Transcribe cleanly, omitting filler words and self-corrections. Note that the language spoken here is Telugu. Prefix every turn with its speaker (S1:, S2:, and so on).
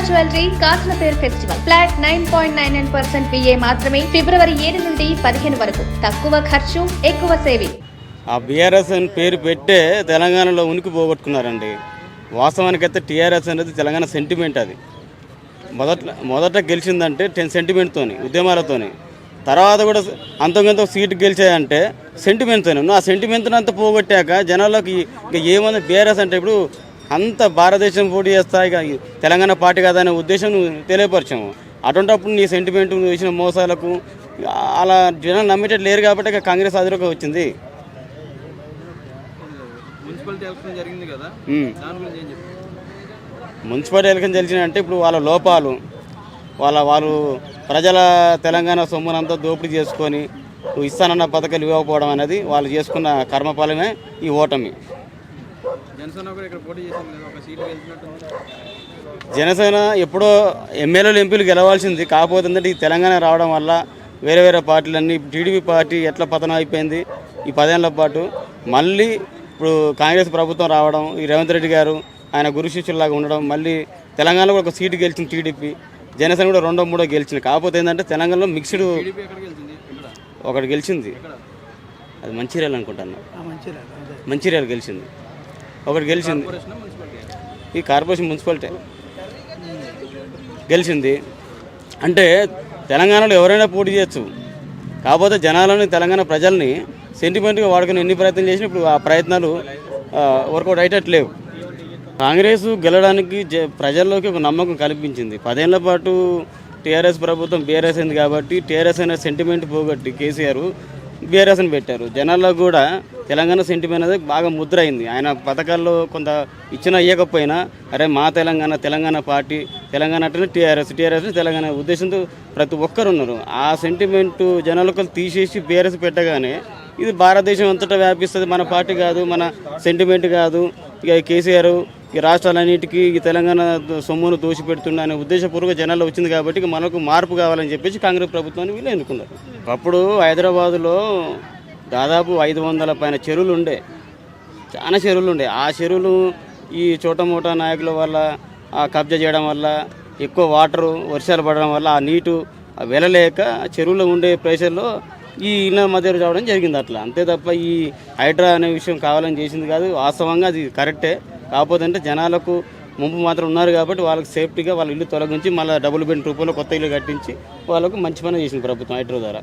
S1: జ్యువెలరీ కాసులపేరు ఫెస్టివల్ ఫ్లాట్ 9.99% VA మాత్రమే ఫిబ్రవరి 7 నుండి 15 వరకు. తక్కువ ఖర్చు ఎక్కువ సేవింగ్.
S2: ఆ బీఆర్ఎస్ అని పేరు పెట్టే తెలంగాణలో ఉనికి పోగొట్టుకున్నారండి. వాస్తవానికైతే టీఆర్ఎస్ అనేది తెలంగాణ సెంటిమెంట్. అది మొదట గెలిచిందంటే సెంటిమెంట్తోని, ఉద్యమాలతోని. తర్వాత కూడా అంతకంత సీటు గెలిచాయంటే సెంటిమెంట్తోనే. ఆ సెంటిమెంట్ని అంతా పోగొట్టాక జనాల్లోకి ఇక ఏమన్నా బీఆర్ఎస్ అంటే ఇప్పుడు అంత భారతదేశం పోటీ చేస్తా ఇక తెలంగాణ పార్టీ కాదనే ఉద్దేశం తెలియపరిచాము. అటువంటిప్పుడు నీ సెంటిమెంట్ నువ్వు వేసిన మోసాలకు అలా జనాలు నమ్మేటట్టు లేరు కాబట్టి ఇక కాంగ్రెస్ అధిలోకి వచ్చింది. మున్సిపాలిటీ ఎలక్షన్ తెలిసినంటే ఇప్పుడు వాళ్ళ లోపాలు, వాళ్ళు ప్రజల తెలంగాణ సొమ్మునంతా దోపిడీ చేసుకొని ఇస్తానన్న పథకాలు ఇవ్వకపోవడం అనేది వాళ్ళు చేసుకున్న కర్మఫలమే ఈ ఓటమి. జనసేన ఎప్పుడో ఎమ్మెల్యేలు ఎంపీలు గెలవాల్సింది. కాకపోతే ఏంటంటే ఈ తెలంగాణ రావడం వల్ల వేరే వేరే పార్టీలన్నీ టీడీపీ పార్టీ ఎట్లా పతనం అయిపోయింది ఈ 10 ఏళ్ల పాటు. మళ్ళీ ఇప్పుడు కాంగ్రెస్ ప్రభుత్వం రావడం, ఈ రేవంత్ రెడ్డి గారు ఆయన గురు శిష్యుల్లాగా ఉండడం, మళ్ళీ తెలంగాణలో కూడా ఒక సీటు గెలిచింది టీడీపీ. జనసేన కూడా 2వ 3వ గెలిచింది. కాకపోతే ఏంటంటే తెలంగాణలో మిక్స్డ్ ఒకటి గెలిచింది. అది మంచిర్యాల అనుకుంటాను. మంచిర్యాల గెలిచింది, ఒకటి గెలిచింది. ఈ కార్పొరేషన్ మున్సిపాలిటీ గెలిచింది. అంటే తెలంగాణలో ఎవరైనా పోటీ చేయొచ్చు. కాకపోతే జనాలని, తెలంగాణ ప్రజల్ని సెంటిమెంట్గా వాడుకుని ఎన్ని ప్రయత్నం చేసినా ఇప్పుడు ఆ ప్రయత్నాలు వర్కౌట్ అయ్యేటట్లేవు. కాంగ్రెస్ గెలవడానికి ప్రజల్లోకి ఒక నమ్మకం కల్పించింది. 10 ఏళ్ల పాటు టీఆర్ఎస్ ప్రభుత్వం బీఆర్ఎస్ అయింది కాబట్టి టీఆర్ఎస్ అనే సెంటిమెంట్ పోగొట్టి కేసీఆర్ బీఆర్ఎస్ని పెట్టారు. జనాల్లో కూడా తెలంగాణ సెంటిమెంట్ అనేది బాగా ముద్ర అయింది. ఆయన పథకాల్లో కొంత ఇచ్చినా ఇవ్వకపోయినా అరే మా తెలంగాణ పార్టీ, తెలంగాణ అంటే టీఆర్ఎస్ తెలంగాణ ఉద్దేశంతో ప్రతి ఒక్కరు ఉన్నారు. ఆ సెంటిమెంట్ జనాలకు తీసేసి బీఆర్ఎస్ పెట్టగానే ఇది భారతదేశం అంతటా వ్యాపిస్తుంది. మన పార్టీ కాదు, మన సెంటిమెంట్ కాదు, ఇక కేసీఆర్ ఈ రాష్ట్రాలన్నిటికీ ఈ తెలంగాణ సొమ్మును దోషిపెడుతున్న అనే ఉద్దేశపూర్వక జనాల్లో వచ్చింది కాబట్టి ఇక మనకు మార్పు కావాలని చెప్పేసి కాంగ్రెస్ ప్రభుత్వాన్ని వీళ్ళు ఎన్నుకున్నారు. అప్పుడు హైదరాబాదులో దాదాపు 500 పైన చెరువులు ఉండే, చాలా చెరువులు ఉండే. ఆ చెరువులు ఈ చోటమోటా నాయకుల వల్ల కబ్జా చేయడం వల్ల, ఎక్కువ వాటరు వర్షాలు పడడం వల్ల ఆ నీటు వెళ్ళలేక చెరువులో ఉండే ప్రెషర్లో ఈ ఇళ్ళ మధ్యలో రావడం జరిగింది. అట్లా అంతే తప్ప ఈ హైడ్రా అనే విషయం కావాలని చేసింది కాదు. వాస్తవంగా అది కరెక్టే. కాకపోతే అంటే జనాలకు ముంపు మాత్రం ఉన్నారు కాబట్టి వాళ్ళకి సేఫ్టీగా వాళ్ళ ఇల్లు తొలగించి మళ్ళీ డబుల్ బెడ్ రూపంలో కొత్త ఇల్లు కట్టించి వాళ్ళకు మంచి పని చేసింది ప్రభుత్వం హైడ్రా ద్వారా.